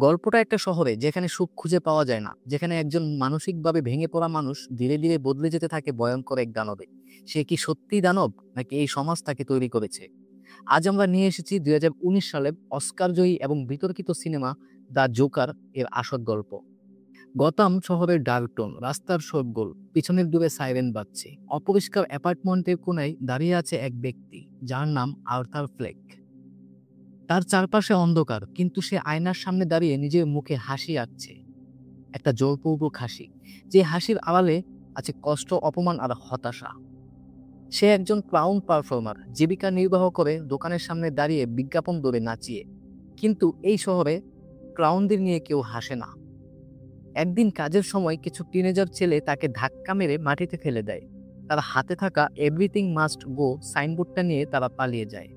গল্পটা একটা শহরে যেখানে সুখ খুঁজে পাওয়া যায় না, যেখানে একজন মানসিকভাবে ভেঙে পড়া মানুষ ধীরে ধীরে বদলে যেতে থাকে ভয়ঙ্কর এক দানবে। সে কি সত্যিই দানব, নাকি এই সমাজ তাকে তৈরি করেছে? আজ আমরা নিয়ে এসেছি 2019 সালে অস্কার জয়ী এবং বিতর্কিত সিনেমা দ্য জোকার এর আসল গল্প। গতাম শহরের ডার্কটন, রাস্তার শোরগোল, পিছনের দূরে সাইরেন বাজছে। অপরিষ্কার অ্যাপার্টমেন্টের কোনায় দাঁড়িয়ে আছে এক ব্যক্তি যার নাম আর্থার ফ্লেক। তার চারপাশে অন্ধকার, কিন্তু সে আয়নার সামনে দাঁড়িয়ে নিজের মুখে হাসি আঁকছে, একটা জোরপূর্বক হাসি, যে হাসির আড়ালে আছে কষ্ট, অপমান আর হতাশা। সে একজন ক্লাউন পারফর্মার, জীবিকা নির্বাহ করে দোকানের সামনে দাঁড়িয়ে বিজ্ঞাপন ধরে নাচিয়ে। কিন্তু এই শহরে ক্লাউনদের নিয়ে কেউ হাসে না। একদিন কাজের সময় কিছু টিনেজার ছেলে তাকে ধাক্কা মেরে মাটিতে ফেলে দেয়। তার হাতে থাকা এভরিথিং মাস্ট গো সাইনবোর্ডটা নিয়ে তারা পালিয়ে যায়।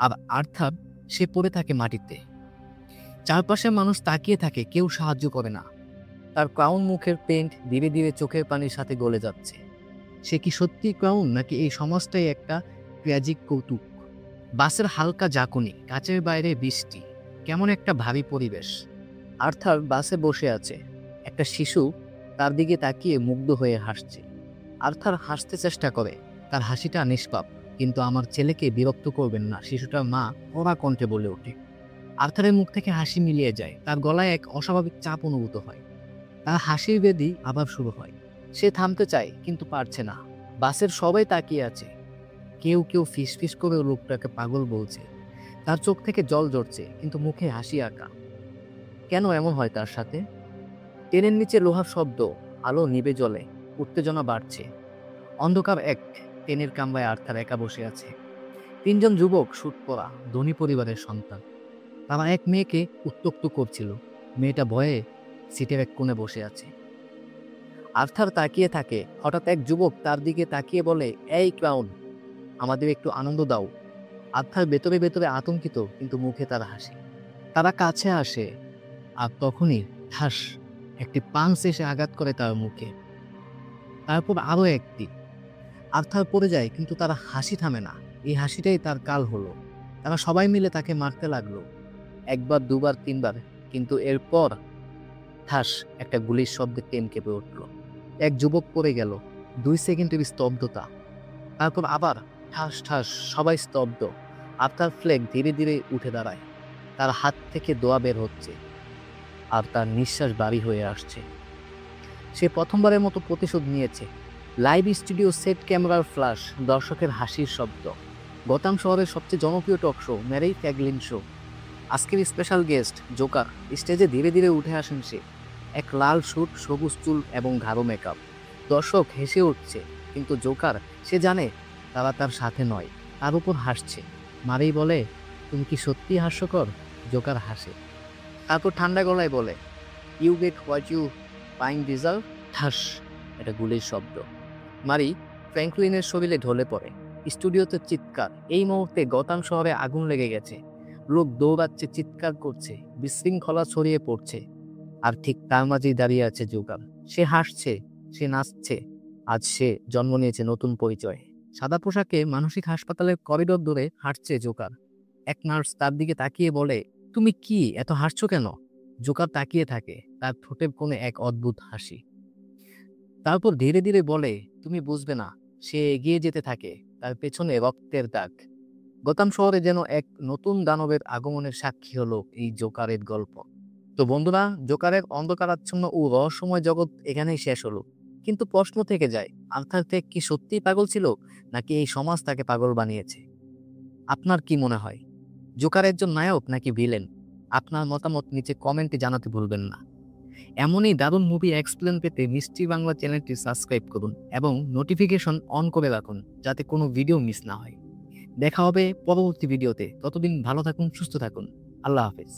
আর আর্থার, সে পড়ে থাকে মাটিতে। চারপাশে মানুষ তাকিয়ে থাকে, কেউ সাহায্য করে না। তার ক্লাউন মুখের পেন্ট ধীরে ধীরে চোখের পানির সাথে গলে যাচ্ছে। সে কি সত্যি ক্লাউন, নাকি এই সমাজটাই একটা ট্র্যাজিক কৌতুক? বাসের হালকা ঝাঁকুনি, কাচের বাইরে বৃষ্টি, কেমন একটা ভারী পরিবেশ। আর্থার বাসে বসে আছে, একটা শিশু তার দিকে তাকিয়ে মুগ্ধ হয়ে হাসছে। আর্থার হাসতে চেষ্টা করে, তার হাসিটা নিষ্পাপ। কিন্তু আমার ছেলেকে বিরক্ত করবেন না, শিশুটার মা কড়া কণ্ঠে বলে ওঠে। আর্থারের মুখ থেকে হাসি মিলিয়ে যায়, তার গলায় এক অস্বাভাবিক চাপ অনুভূত হয়। তার হাসির বেদি আবার শুরু হয়। সে থামতে চায়, কিন্তু পারছে না। বাসের সবাই তাকিয়ে আছে, কেউ কেউ ফিস ফিস করে লোকটাকে পাগল বলছে। তার চোখ থেকে জল ঝরছে, কিন্তু মুখে হাসি আঁকা। কেন এমন হয় তার সাথে? ট্রেনের নিচে লোহার শব্দ, আলো নিভে জ্বলে, উত্তেজনা বাড়ছে। অন্ধকার এক ট্রেনের কামরায় আর্থার একা বসে আছে। তিনজন যুবক, শুট পরা, ধনী পরিবারের সন্তান। তারা এক মেয়েকে উত্ত্যক্ত করছিল। মেয়েটা ভয়ে সিটের এক কোণে বসে আছে। আর্থার তাকিয়ে থাকে। হঠাৎ এক যুবক তার দিকে তাকিয়ে বলে, এই ক্লাউন, আমাদের একটু আনন্দ দাও। আর্থার ভেতরে ভেতরে আতঙ্কিত, কিন্তু মুখে তার হাসি। তারা কাছে আসে, আর তখনই ঠাস একটি পাঞ্চ এসে আঘাত করে তার মুখে। তারপর আরো একটি। আর্থার পড়ে যায়, কিন্তু তার হাসি থামে না। এই হাসিটাই তার কাল হলো। তারা সবাই মিলে তাকে মারতে লাগলো, একবার, দুবার, তিনবার। কিন্তু এরপর ঠাস একটা গুলির শব্দে ট্রেন কেঁপে উঠল। এক যুবক পড়ে গেল। 2 সেকেন্ডের স্তব্ধতা। তারপর আবার ঠাস ঠাস, সবাই স্তব্ধ। আর্থার ফ্লেক ধীরে ধীরে উঠে দাঁড়ায়। তার হাত থেকে দোয়া বের হচ্ছে, আর তার নিঃশ্বাস ভারী হয়ে আসছে। সে প্রথমবারের মতো প্রতিশোধ নিয়েছে। লাইভ স্টুডিও, সেট, ক্যামেরার ফ্ল্যাশ, দর্শকের হাসির শব্দ। গতাম শহরের সবচেয়ে জনপ্রিয় টক শো, ম্যারি ফ্যাগলিন শো। আজকের স্পেশাল গেস্ট জোকার। স্টেজে ধীরে ধীরে উঠে আসেন সে। এক লাল স্যুট, সবুজ চুল এবং গাঢ় মেকআপ। দর্শক হেসে উঠছে, কিন্তু জোকার, সে জানে তারা তার সাথে নয়, তার উপর হাসছে। মারেই বলে, তুমি কি সত্যি হাস্যকর? জোকার হাসে, তারপর ঠান্ডা গলায় বলে, you get what you fine deserve. ঠাস, এটা গুলির শব্দ। মারি ফ্র্যাঙ্কলিনের শরীরে ঢলে পড়ে। স্টুডিওতে চিৎকার। এই মুহূর্তে গতাম শহরে আগুন লেগে গেছে। লোক দৌড়াচ্ছে, চিৎকার করছে, বিশৃঙ্খলা ছড়িয়ে পড়ছে। আর ঠিক তার মাঝেই দাঁড়িয়ে আছে জোকার। সে হাসছে, সে নাচছে। আজ সে জন্ম নিয়েছে নতুন পরিচয়। সাদা পোশাকে মানসিক হাসপাতালের করিডোর ধরে হাঁটছে জোকার। এক নার্স তার দিকে তাকিয়ে বলে, তুমি কি এত হাসছো কেন? জোকার তাকিয়ে থাকে, তার ঠোঁটের কোণে এক অদ্ভুত হাসি। তারপর ধীরে ধীরে বলে, তুমি বুঝবে না। সে এগিয়ে যেতে থাকে, তার পেছনে রক্তের দাগ। গতাম শহরে যেন এক নতুন দানবের আগমনের সাক্ষী হলো এই জোকারের গল্প। তো বন্ধুরা, জোকারের অন্ধকারাচ্ছন্ন ও রহস্যময় জগৎ এখানেই শেষ হলো। কিন্তু প্রশ্ন থেকে যায়, আর্থার ফ্লেক কি সত্যিই পাগল ছিল, নাকি এই সমাজ তাকে পাগল বানিয়েছে? আপনার কি মনে হয়, জোকার একজন নায়ক নাকি ভিলেন? আপনার মতামত নিচে কমেন্টে জানাতে ভুলবেন না। এমনই দারুণ মুভি এক্সপ্লেন পেতে মিষ্টি বাংলা চ্যানেলটি সাবস্ক্রাইব করুন এবং নোটিফিকেশন অন করে রাখুন, যাতে কোনো ভিডিও মিস না হয়। দেখা হবে পরবর্তী ভিডিওতে। ততদিন ভালো থাকুন, সুস্থ থাকুন। আল্লাহ হাফেজ।